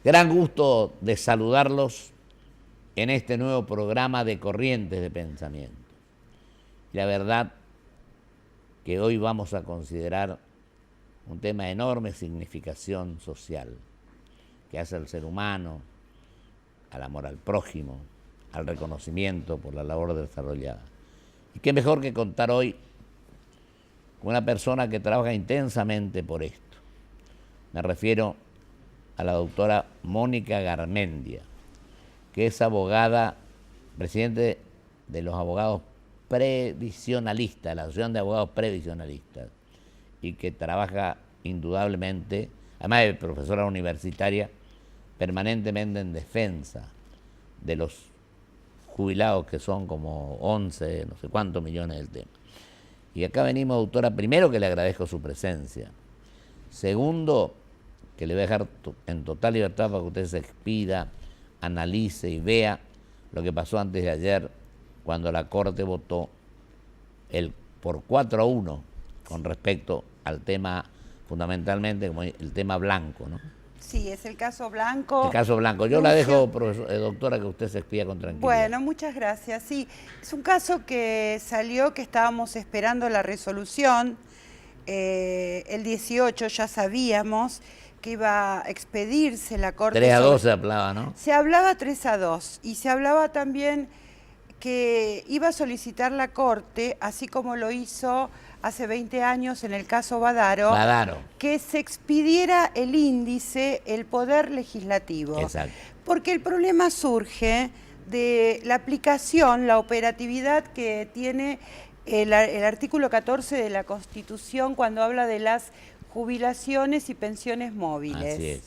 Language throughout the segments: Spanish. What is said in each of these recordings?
Gran gusto de saludarlos en este nuevo programa de Corrientes de Pensamiento. Y la verdad que hoy vamos a considerar un tema de enorme significación social, que hace al ser humano, al amor al prójimo, al reconocimiento por la labor desarrollada. Y qué mejor que contar hoy con una persona que trabaja intensamente por esto. Me refiero a la doctora Mónica Garmendia, que es abogada, presidente de los abogados previsionalistas, la Asociación de Abogados Previsionalistas, y que trabaja indudablemente, además de profesora universitaria, permanentemente en defensa de los jubilados, que son como 11, no sé cuántos millones del tema. Y acá venimos, doctora, primero que le agradezco su presencia. Segundo, que le voy a dejar en total libertad para que usted se expida, analice y vea lo que pasó antes de ayer, cuando la Corte votó por 4-1 con respecto al tema, fundamentalmente, como el tema Blanco, ¿no? Sí, es el caso Blanco. El caso Blanco. Yo la dejo, doctora, que usted se expida con tranquilidad. Bueno, muchas gracias. Sí, es un caso que salió, que estábamos esperando la resolución. El 18 ya sabíamos que iba a expedirse la Corte. 3-2 se hablaba, ¿no? Se hablaba 3-2 y se hablaba también que iba a solicitar la Corte, así como lo hizo hace 20 años en el caso Badaro, que se expidiera el índice, el poder legislativo. Exacto. Porque el problema surge de la aplicación, la operatividad que tiene el artículo 14 de la Constitución cuando habla de las jubilaciones y pensiones móviles. Así es.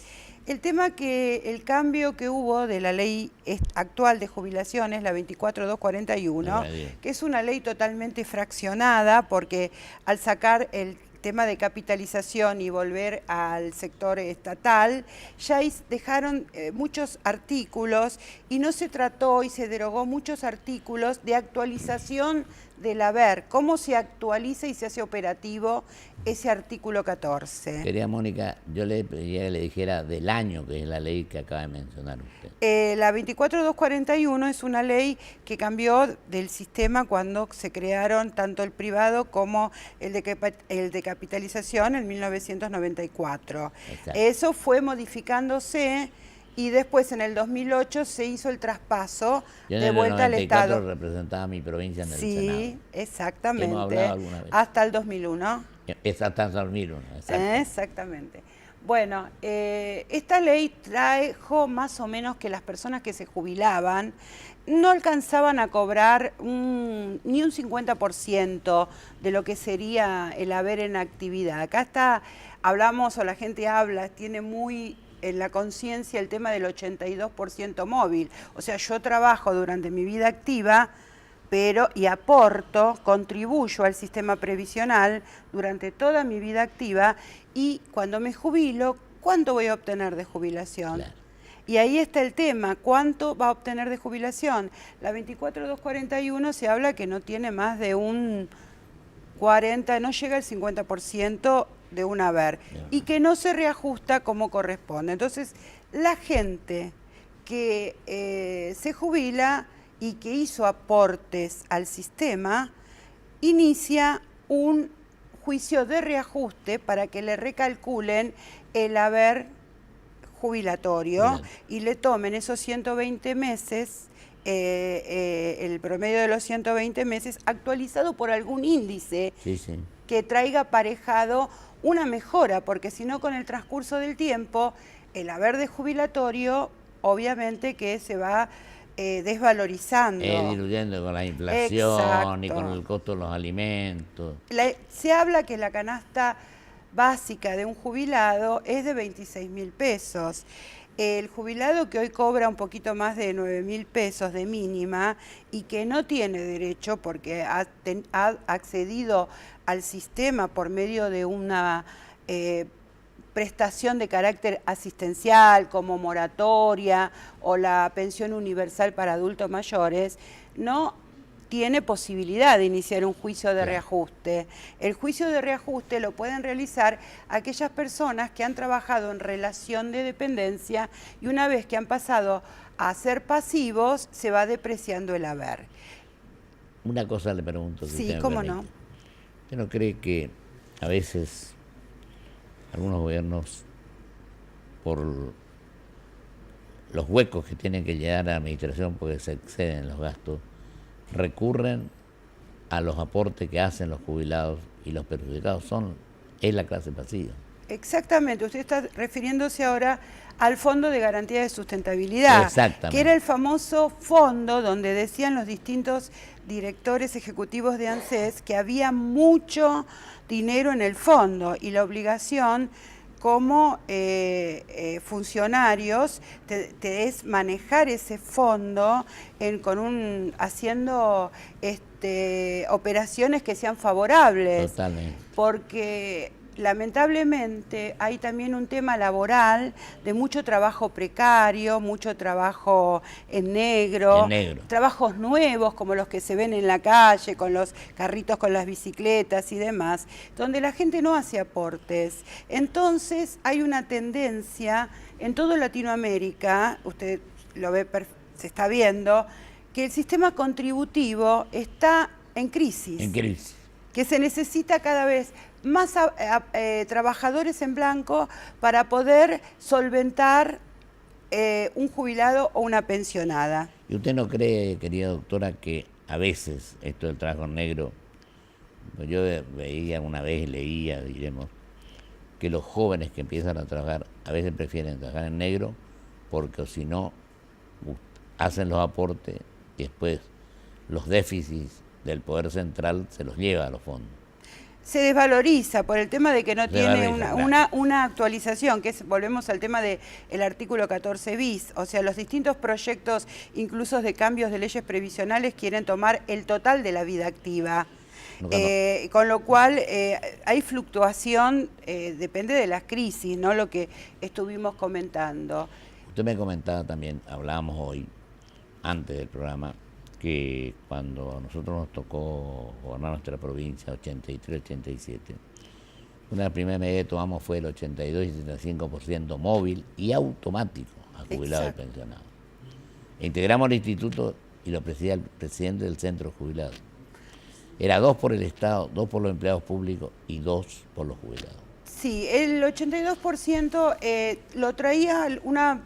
El tema que el cambio que hubo de la ley actual de jubilaciones, la 24241, que es una ley totalmente fraccionada, porque al sacar el tema de capitalización y volver al sector estatal, ya dejaron muchos artículos y no se trató y se derogó muchos artículos de actualización del haber, cómo se actualiza y se hace operativo ese artículo 14. Querida Mónica, yo le pedía que le dijera del año que es la ley que acaba de mencionar usted. La 24241 es una ley que cambió del sistema cuando se crearon tanto el privado como el de capitalización en 1994. Exacto. Eso fue modificándose y después en el 2008 se hizo el traspaso de vuelta al Estado. Representaba mi provincia en el Senado. Sí, exactamente. Hemos hablado alguna vez. Hasta el 2001. Es hasta el 2001, exactamente. Bueno, esta ley trajo más o menos que las personas que se jubilaban no alcanzaban a cobrar ni un 50% de lo que sería el haber en actividad. Acá hablamos, o la gente habla, tiene muy en la conciencia el tema del 82% móvil. O sea, yo trabajo durante mi vida activa, y aporto, contribuyo al sistema previsional durante toda mi vida activa, y cuando me jubilo, ¿cuánto voy a obtener de jubilación? Claro. Y ahí está el tema, ¿cuánto va a obtener de jubilación? La 24241 se habla que no tiene más de un 40, no llega al 50% de un haber, y que no se reajusta como corresponde. Entonces, la gente que se jubila y que hizo aportes al sistema, inicia un juicio de reajuste para que le recalculen el haber jubilatorio y le tomen esos 120 meses, el promedio de los 120 meses, actualizado por algún índice que traiga aparejado una mejora, porque si no, con el transcurso del tiempo, el haber de jubilatorio, obviamente que se va desvalorizando. Diluyendo con la inflación. Exacto. Y con el costo de los alimentos. Se habla que la canasta básica de un jubilado es de 26.000 pesos. El jubilado que hoy cobra un poquito más de 9.000 pesos de mínima y que no tiene derecho porque ha accedido al sistema por medio de una prestación de carácter asistencial como moratoria o la pensión universal para adultos mayores, no tiene posibilidad de iniciar un juicio de Claro. reajuste. El juicio de reajuste lo pueden realizar aquellas personas que han trabajado en relación de dependencia y una vez que han pasado a ser pasivos, se va depreciando el haber. Una cosa le pregunto, si Sí, usted me cómo permite. no. ¿Usted no cree que a veces algunos gobiernos, por los huecos que tienen que llenar a la administración porque se exceden los gastos, recurren a los aportes que hacen los jubilados y los perjudicados es la clase pasiva? Exactamente, usted está refiriéndose ahora al Fondo de Garantía de Sustentabilidad, Exactamente. que era el famoso fondo donde decían los distintos directores ejecutivos de ANSES que había mucho dinero en el fondo y la obligación como funcionarios te es manejar ese fondo haciendo operaciones que sean favorables. Totalmente. Porque lamentablemente hay también un tema laboral de mucho trabajo precario, mucho trabajo en negro, trabajos nuevos como los que se ven en la calle, con los carritos con las bicicletas y demás, donde la gente no hace aportes. Entonces hay una tendencia en toda Latinoamérica, usted lo ve, se está viendo, que el sistema contributivo está en crisis. En crisis. Que se necesita cada vez más trabajadores en blanco para poder solventar un jubilado o una pensionada. ¿Y usted no cree, querida doctora, que a veces esto del trabajo en negro, pues yo veía una vez, leía, diremos, que los jóvenes que empiezan a trabajar a veces prefieren trabajar en negro porque si no hacen los aportes y después los déficits del Poder Central se los lleva a los fondos? Se desvaloriza por el tema de que no tiene claro. una actualización, que es, volvemos al tema del artículo 14 bis, o sea, los distintos proyectos, incluso de cambios de leyes previsionales, quieren tomar el total de la vida activa. Con lo cual hay fluctuación, depende de las crisis, ¿no? Lo que estuvimos comentando. Usted me comentaba también, hablábamos hoy, antes del programa, que cuando a nosotros nos tocó gobernar nuestra provincia, 83-87, una de las primeras medidas que tomamos fue el 82 y 75% móvil y automático a jubilados y pensionados. Integramos el instituto y lo presidía el presidente del centro jubilado. Era 2 por el Estado, 2 por los empleados públicos y 2 por los jubilados. Sí, el 82% lo traía una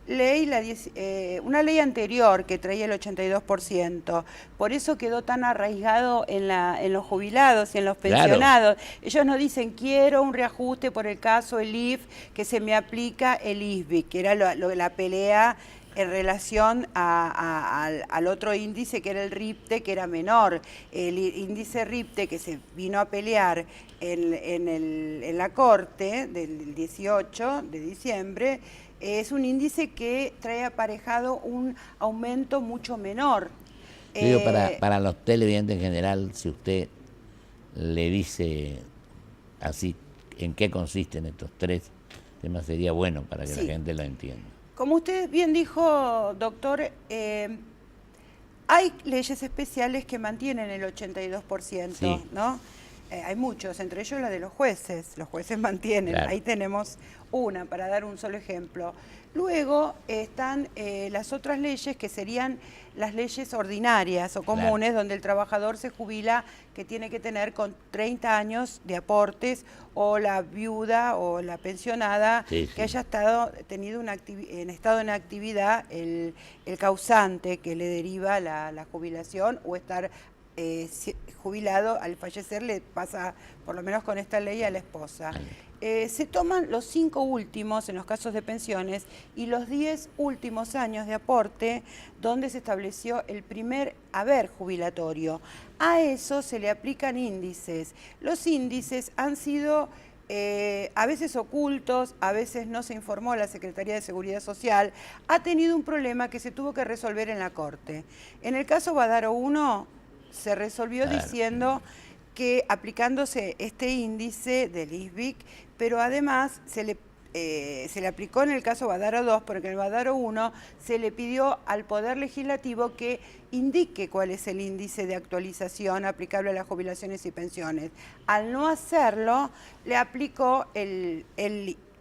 ley anterior que traía el 82%, por eso quedó tan arraigado en los jubilados y en los pensionados. Claro. Ellos nos dicen, quiero un reajuste por el caso el IF, que se me aplica el ISBIC, que era la pelea en relación al otro índice que era el RIPTE, que era menor. El índice RIPTE que se vino a pelear en la Corte del 18 de diciembre, es un índice que trae aparejado un aumento mucho menor. Yo digo, para los televidentes en general, si usted le dice así en qué consisten estos 3 temas, sería bueno para que la gente lo entienda. Como usted bien dijo, doctor, hay leyes especiales que mantienen el 82%, sí, ¿no? Hay muchos, entre ellos la de los jueces mantienen, claro. Ahí tenemos una, para dar un solo ejemplo. Luego están las otras leyes que serían las leyes ordinarias o comunes, claro, donde el trabajador se jubila que tiene que tener con 30 años de aportes, o la viuda o la pensionada, sí, que haya tenido en estado en actividad el causante que le deriva la jubilación, o estar jubilado al fallecer, le pasa, por lo menos con esta ley, a la esposa. Se toman los 5 últimos en los casos de pensiones y los 10 últimos años de aporte, donde se estableció el primer haber jubilatorio. A eso se le aplican índices. Los índices han sido a veces ocultos, a veces no se informó a la Secretaría de Seguridad Social. Ha tenido un problema que se tuvo que resolver en la Corte. En el caso Badaro 1, se resolvió, claro, diciendo que aplicándose este índice del ISBIC, pero además se le se le aplicó en el caso Badaro 2, porque en el Badaro 1 se le pidió al Poder Legislativo que indique cuál es el índice de actualización aplicable a las jubilaciones y pensiones. Al no hacerlo, le aplicó el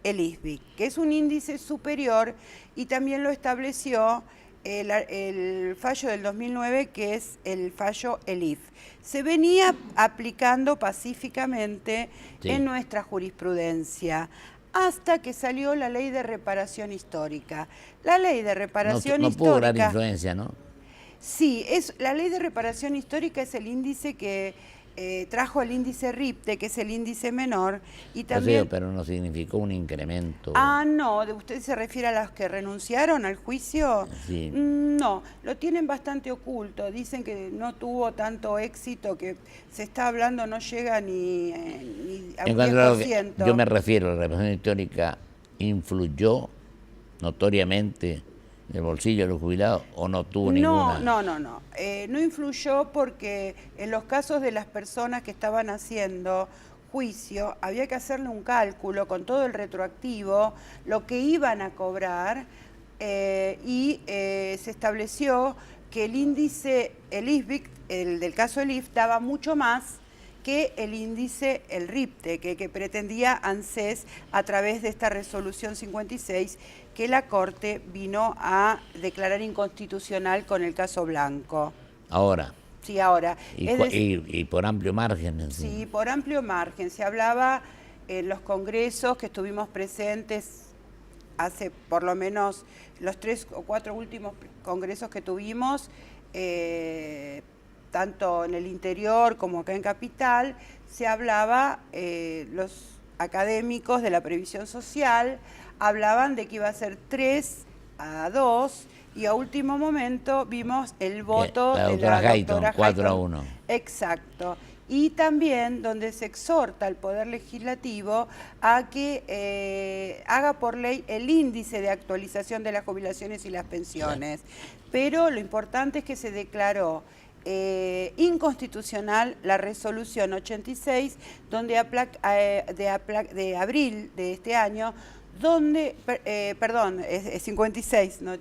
ISBIC, que es un índice superior, y también lo estableció el fallo del 2009, que es el fallo ELIF. Se venía aplicando pacíficamente en nuestra jurisprudencia, hasta que salió la ley de reparación histórica. La ley de reparación histórica... No pudo dar influencia, ¿no? Sí, la ley de reparación histórica es el índice que trajo el índice RIPTE, que es el índice menor, y también... Pero no significó un incremento. Ah, no, ¿usted se refiere a los que renunciaron al juicio? Sí. No, lo tienen bastante oculto, dicen que no tuvo tanto éxito, que se está hablando, no llega ni a un 10%. Yo me refiero, la reparación histórica influyó notoriamente en el bolsillo de los jubilados, ¿o no tuvo ninguna? No. No influyó, porque en los casos de las personas que estaban haciendo juicio había que hacerle un cálculo con todo el retroactivo, lo que iban a cobrar, y se estableció que el índice, el ISBIC, el del caso ELIF, daba mucho más que el índice, el RIPTE, que pretendía ANSES a través de esta resolución 56, que la Corte vino a declarar inconstitucional con el caso Blanco. Ahora. Sí, ahora. Y por amplio margen. Sí, por amplio margen. Se hablaba en los congresos que estuvimos presentes hace por lo menos los 3 o 4 últimos congresos que tuvimos, tanto en el interior como acá en Capital, se hablaba, los académicos de la previsión social hablaban de que iba a ser 3-2, y a último momento vimos el voto de la doctora Hayton, 4-1. Exacto. Y también donde se exhorta al Poder Legislativo a que haga por ley el índice de actualización de las jubilaciones y las pensiones. Pero lo importante es que se declaró inconstitucional la resolución 86 donde de abril de este año, donde, perdón, es 56, ¿no?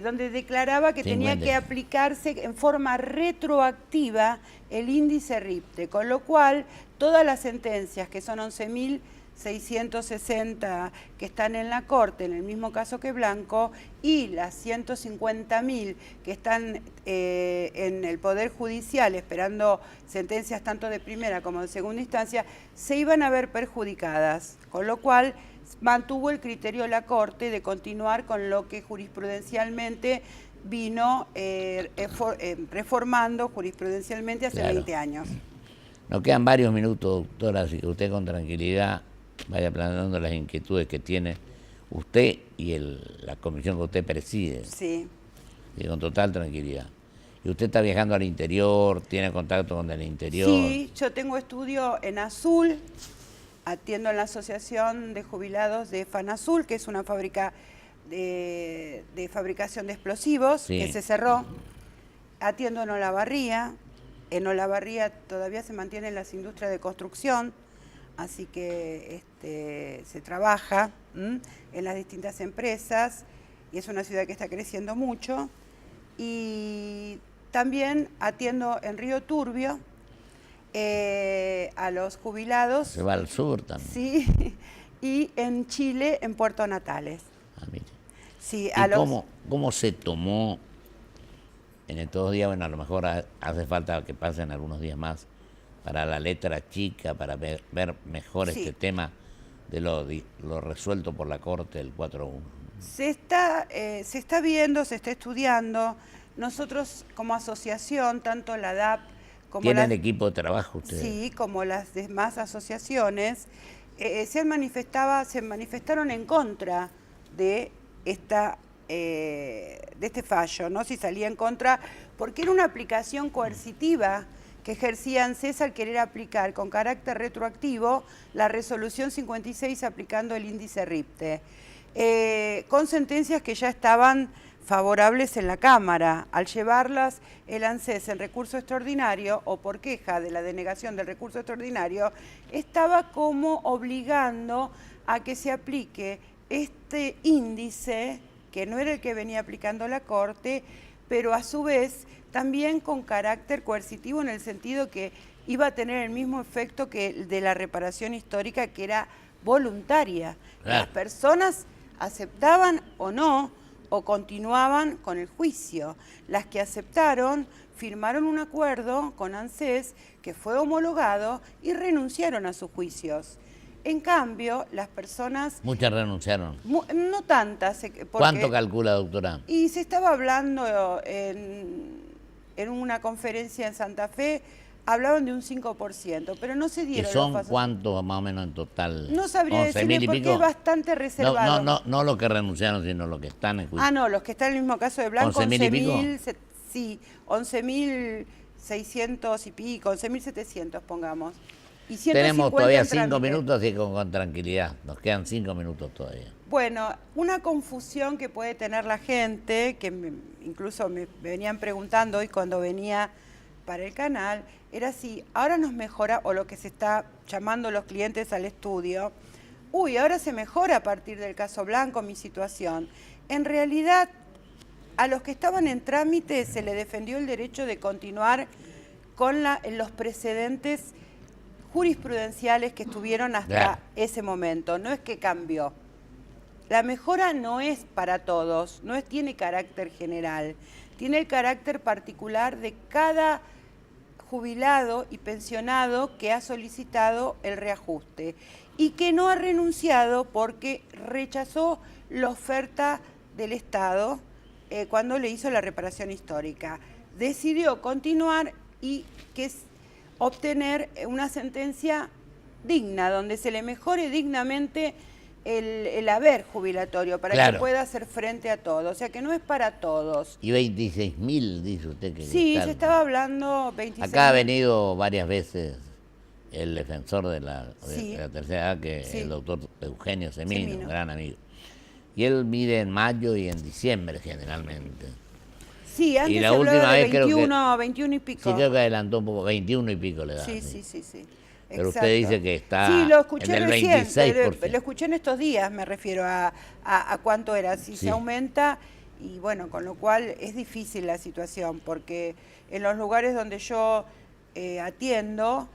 Donde declaraba que 50. tenía que aplicarse en forma retroactiva el índice RIPTE, con lo cual todas las sentencias, que son 11.660 que están en la Corte, en el mismo caso que Blanco, y las 150.000 que están en el Poder Judicial esperando sentencias tanto de primera como de segunda instancia, se iban a ver perjudicadas, con lo cual mantuvo el criterio de la Corte de continuar con lo que jurisprudencialmente vino reformando jurisprudencialmente hace 20 años. Nos quedan varios minutos, doctora, así que usted con tranquilidad vaya planteando las inquietudes que tiene usted y la comisión que usted preside. Sí. Y con total tranquilidad. ¿Y usted está viajando al interior, tiene contacto con el interior? Sí, yo tengo estudio en Azul, atiendo en la Asociación de Jubilados de FANAZUL, que es una fábrica de fabricación de explosivos, que se cerró. Atiendo en Olavarría. En Olavarría todavía se mantienen las industrias de construcción, así que se trabaja en las distintas empresas, y es una ciudad que está creciendo mucho. Y también atiendo en Río Turbio, a los jubilados. Se va al sur también. Sí, y en Chile, en Puerto Natales. Ah, mire. Sí, ¿Cómo se tomó en estos días? Bueno, a lo mejor hace falta que pasen algunos días más para la letra chica, para ver mejor este tema de lo resuelto por la Corte del 4-1. Se está viendo, se está estudiando. Nosotros como asociación, tanto la DAP como ¿Tienen equipo de trabajo ustedes? Sí, como las demás asociaciones, se manifestaron en contra de este fallo, ¿no? Si salía en contra, porque era una aplicación coercitiva que ejercía ANSES al querer aplicar con carácter retroactivo la resolución 56 aplicando el índice RIPTE, con sentencias que ya estaban favorables en la Cámara. Al llevarlas el ANSES en recurso extraordinario o por queja de la denegación del recurso extraordinario, estaba como obligando a que se aplique este índice, que no era el que venía aplicando la Corte, pero a su vez también con carácter coercitivo en el sentido que iba a tener el mismo efecto que el de la reparación histórica, que era voluntaria. Claro. Las personas aceptaban o no, o continuaban con el juicio. Las que aceptaron firmaron un acuerdo con ANSES que fue homologado y renunciaron a sus juicios. En cambio, las personas... Muchas renunciaron. No tantas. Porque, ¿Cuánto calcula, doctora? Y se estaba hablando en una conferencia en Santa Fe, hablaban de un 5%, pero no se dieron ¿Y son los pasos. cuántos más o menos en total? No sabría decirme porque es bastante reservado. No los que renunciaron, sino los que están en juicio. Ah, no, los que están en el mismo caso de Blanco, 11.000 y pico. 11.000, sí, 11.600 y pico, 11.700 pongamos. Y 150 Tenemos todavía en 5 trámite. minutos y con tranquilidad. Nos quedan 5 minutos todavía. Bueno, una confusión que puede tener la gente, que incluso me venían preguntando hoy cuando venía para el canal, era si ahora nos mejora, o lo que se está llamando los clientes al estudio, ahora se mejora a partir del caso Blanco mi situación. En realidad, a los que estaban en trámite se le defendió el derecho de continuar con los precedentes jurisprudenciales que estuvieron hasta ese momento. No es que cambió. La mejora no es para todos, tiene carácter general, tiene el carácter particular de cada jubilado y pensionado que ha solicitado el reajuste y que no ha renunciado porque rechazó la oferta del Estado cuando le hizo la reparación histórica. Decidió continuar y obtener una sentencia digna, donde se le mejore dignamente el haber jubilatorio para que pueda hacer frente a todo. O sea que no es para todos. Y 26.000, dice usted que... Sí, se estaba hablando 26.000. Acá ha venido varias veces el defensor de la tercera edad, que es el doctor Eugenio Semino, un gran amigo. Y él mide en mayo y en diciembre generalmente. Sí, antes y la se última hablaba de vez creo 21 y pico. Sí, creo que adelantó un poco, 21 y pico le da. Sí. Pero exacto. usted dice que está lo escuché en el recién, 26%. lo escuché en estos días, me refiero a cuánto era, si se aumenta, y bueno, con lo cual es difícil la situación, porque en los lugares donde yo atiendo,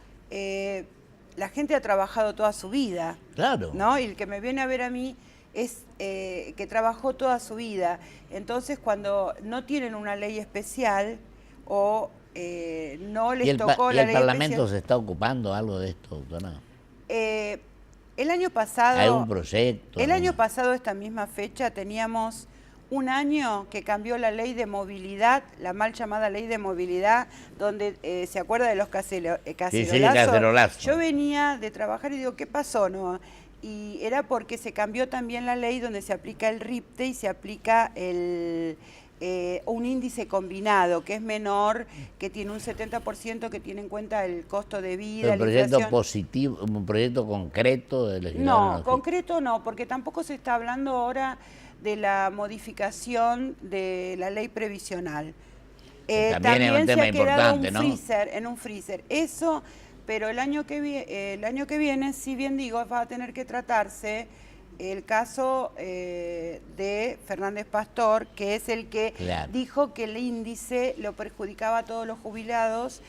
la gente ha trabajado toda su vida. Claro. ¿No? Y el que me viene a ver a mí es que trabajó toda su vida. Entonces, cuando no tienen una ley especial o no les tocó la ley especial... ¿Y el Parlamento se está ocupando algo de esto, doctora? El año pasado... ¿Hay un proyecto? El año pasado, esta misma fecha, teníamos un año que cambió la ley de movilidad, la mal llamada ley de movilidad, donde se acuerda de los cacerolazos. Sí, cacerolazos. Yo venía de trabajar y digo, ¿qué pasó? No, y era porque se cambió también la ley donde se aplica el RIPTE y se aplica un índice combinado, que es menor, que tiene un 70%, que tiene en cuenta el costo de vida, ¿Un proyecto positivo, un proyecto concreto de legislador? No, concreto no, porque tampoco se está hablando ahora de la modificación de la ley previsional. También es un tema importante, ¿no? En un freezer. Eso, pero el año que viene, si bien digo, va a tener que tratarse el caso de Fernández Pastor, que es el que dijo que el índice lo perjudicaba a todos los jubilados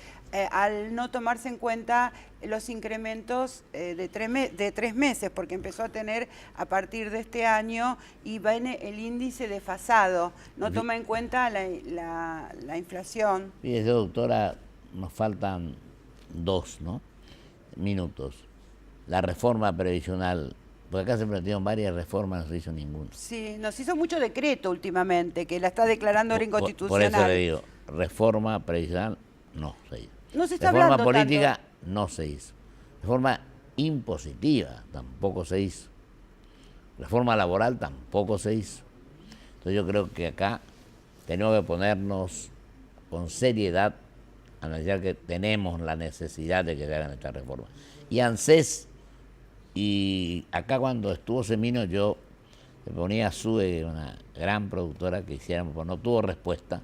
al no tomarse en cuenta los incrementos de 3 meses, porque empezó a tener a partir de este año y viene el índice desfasado, no toma en cuenta la inflación. Fíjese, doctora, nos faltan 2 minutos. La reforma previsional, porque acá se plantearon varias reformas, no se hizo ninguna. Sí, nos hizo mucho decreto últimamente, que la está declarando ahora inconstitucional. Por eso le digo, reforma previsional no se hizo. No se está Reforma hablando política tanto. no se hizo. Reforma impositiva tampoco se hizo. Reforma laboral tampoco se hizo. Entonces yo creo que acá tenemos que ponernos con seriedad a analizar que tenemos la necesidad de que se hagan estas reformas. Y ANSES, y acá cuando estuvo Semino yo le ponía a Sue, una gran productora, que hiciéramos, pues no tuvo respuesta,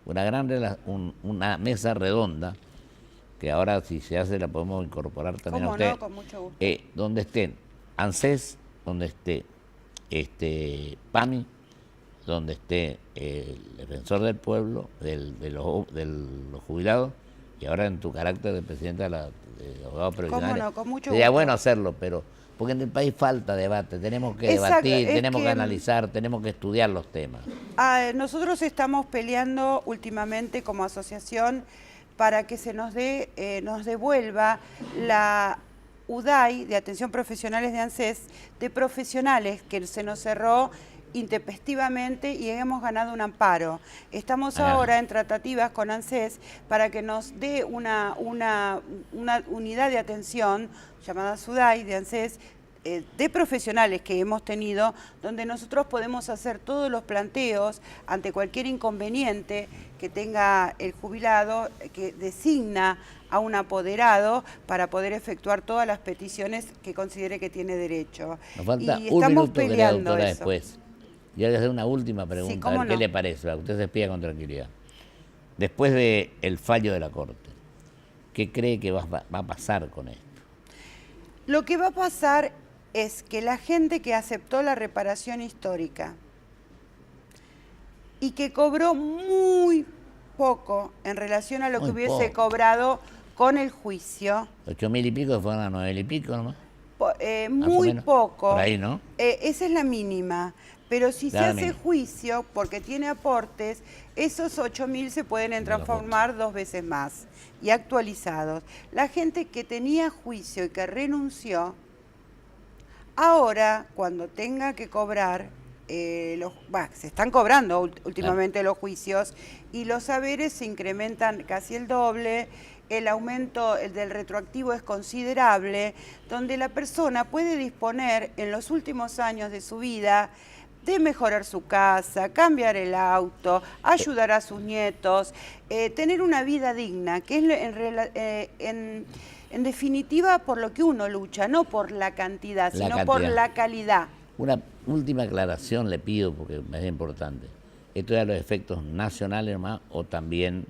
una mesa redonda, que ahora si se hace la podemos incorporar también a usted. No, con mucho gusto. Donde estén ANSES, donde esté PAMI, donde esté el defensor del pueblo, de los jubilados, y ahora en tu carácter de presidenta de abogados previsionales. ¿Cómo no? Con mucho Sería gusto. bueno hacerlo, pero porque en el país falta debate, tenemos que Exacto, debatir, tenemos que analizar, tenemos que estudiar los temas. Nosotros estamos peleando últimamente como asociación para que se nos devuelva la UDAI de Atención Profesionales de ANSES, de profesionales que se nos cerró intempestivamente y hemos ganado un amparo. Estamos ahora en tratativas con ANSES para que nos dé una unidad de atención llamada SUDAI de ANSES, de profesionales que hemos tenido, donde nosotros podemos hacer todos los planteos ante cualquier inconveniente que tenga el jubilado, que designa a un apoderado para poder efectuar todas las peticiones que considere que tiene derecho. Nos falta y un estamos minuto, peleando doctora, eso. después. Y voy a hacer una última pregunta, Sí, a ver ¿cómo qué no? le parece, usted se despida con tranquilidad. Después del fallo de la Corte, ¿qué cree que va a pasar con esto? Lo que va a pasar es que la gente que aceptó la reparación histórica y que cobró muy poco en relación a lo que hubiese cobrado con el juicio. 8.000 y pico fueron a 9.000 y pico nomás. Muy poco. Por ahí, ¿no? Esa es la mínima. Pero si se hace juicio, porque tiene aportes, esos 8.000 se pueden transformar 2 veces más y actualizados. La gente que tenía juicio y que renunció, ahora, cuando tenga que cobrar, se están cobrando últimamente los juicios y los saberes se incrementan casi el doble, el aumento del retroactivo es considerable, donde la persona puede disponer en los últimos años de su vida de mejorar su casa, cambiar el auto, ayudar a sus nietos, tener una vida digna, que es en definitiva por lo que uno lucha, no por la cantidad, sino por la calidad. Una última aclaración le pido, porque es importante. ¿Esto es a los efectos nacionales nomás o también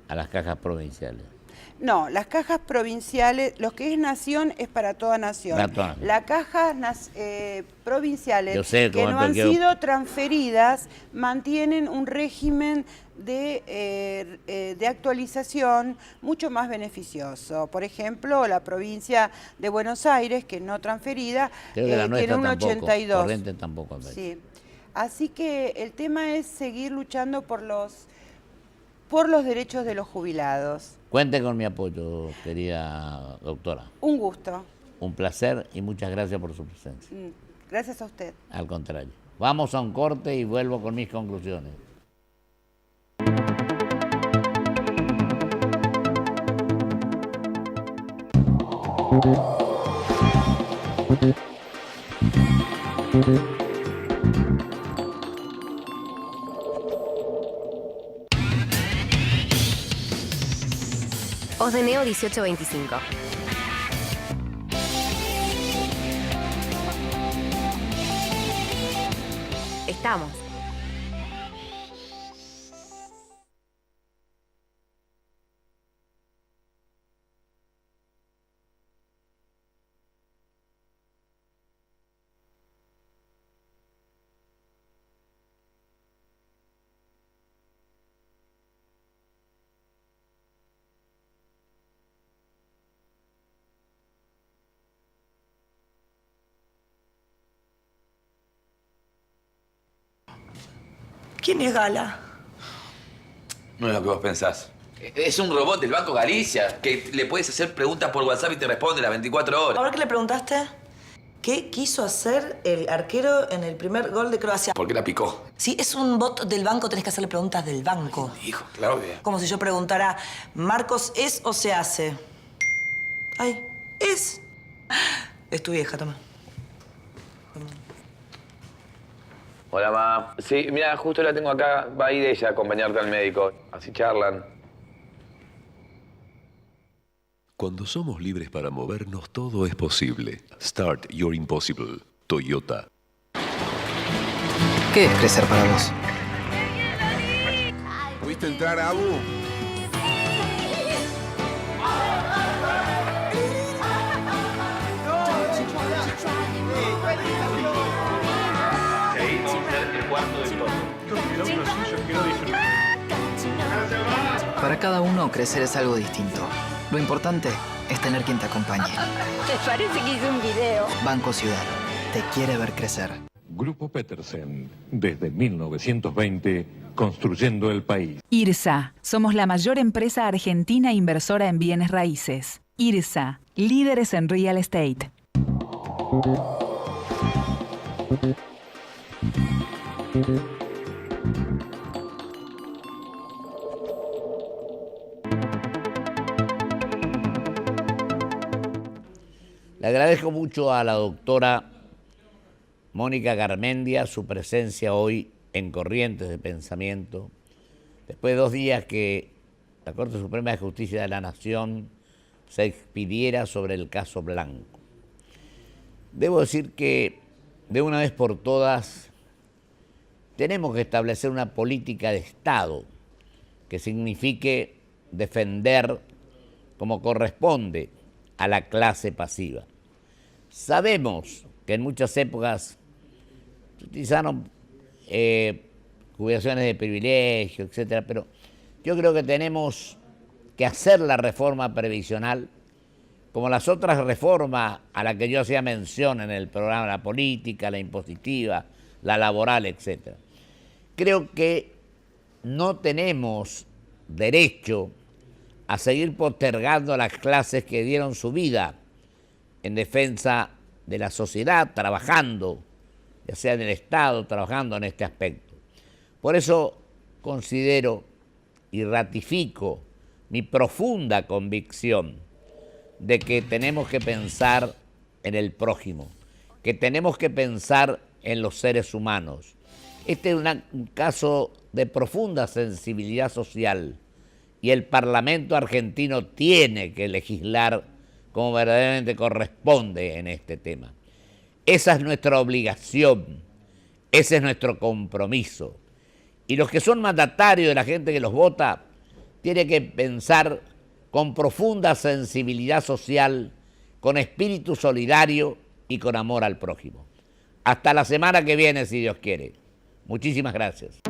a las cajas provinciales? No, las cajas provinciales, lo que es nación es para toda nación. Las cajas provinciales que no han sido transferidas mantienen un régimen de actualización mucho más beneficioso. Por ejemplo, la provincia de Buenos Aires, que no transferida, tiene un 82. Corrientes tampoco. Sí. Así que el tema es seguir luchando por los derechos de los jubilados. Cuente con mi apoyo, querida doctora. Un gusto. Un placer y muchas gracias por su presencia. Gracias a usted. Al contrario. Vamos a un corte y vuelvo con mis conclusiones. Osdeneo 1825. Estamos. ¿Quién es Gala? No es lo que vos pensás. Es un robot del Banco Galicia que le puedes hacer preguntas por WhatsApp y te responde las 24 horas. ¿Ahora qué le preguntaste? ¿Qué quiso hacer el arquero en el primer gol de Croacia? ¿Por qué la picó? Si es un bot del banco, tenés que hacerle preguntas del banco. Hijo, claro que... Como si yo preguntara, ¿Marcos es o se hace? Ay, es. Es tu vieja, toma. Hola, ma. Sí, mira, justo la tengo acá. Va a ir ella a acompañarte al médico. Así charlan. Cuando somos libres para movernos, todo es posible. Start Your Impossible. Toyota. ¿Qué es crecer para vos? ¿Pudiste entrar, Abu? Para cada uno, crecer es algo distinto. Lo importante es tener quien te acompañe. ¿Te parece que hice un video? Banco Ciudad. Te quiere ver crecer. Grupo Petersen, desde 1920, construyendo el país. IRSA, somos la mayor empresa argentina inversora en bienes raíces. IRSA, líderes en real estate. Le agradezco mucho a la doctora Mónica Garmendia su presencia hoy en Corrientes de Pensamiento, después de 2 días que la Corte Suprema de Justicia de la Nación se expidiera sobre el caso Blanco. Debo decir que de una vez por todas tenemos que establecer una política de Estado que signifique defender como corresponde a la clase pasiva. Sabemos que en muchas épocas se utilizaron jubilaciones de privilegio, etcétera, pero yo creo que tenemos que hacer la reforma previsional como las otras reformas a las que yo hacía mención en el programa, la política, la impositiva, la laboral, etcétera. Creo que no tenemos derecho a seguir postergando a las clases que dieron su vida en defensa de la sociedad, trabajando, ya sea en el Estado, trabajando en este aspecto. Por eso considero y ratifico mi profunda convicción de que tenemos que pensar en el prójimo, que tenemos que pensar en los seres humanos. Este es un caso de profunda sensibilidad social y el Parlamento argentino tiene que legislar como verdaderamente corresponde en este tema. Esa es nuestra obligación, ese es nuestro compromiso. Y los que son mandatarios de la gente que los vota tienen que pensar con profunda sensibilidad social, con espíritu solidario y con amor al prójimo. Hasta la semana que viene, si Dios quiere. Muchísimas gracias.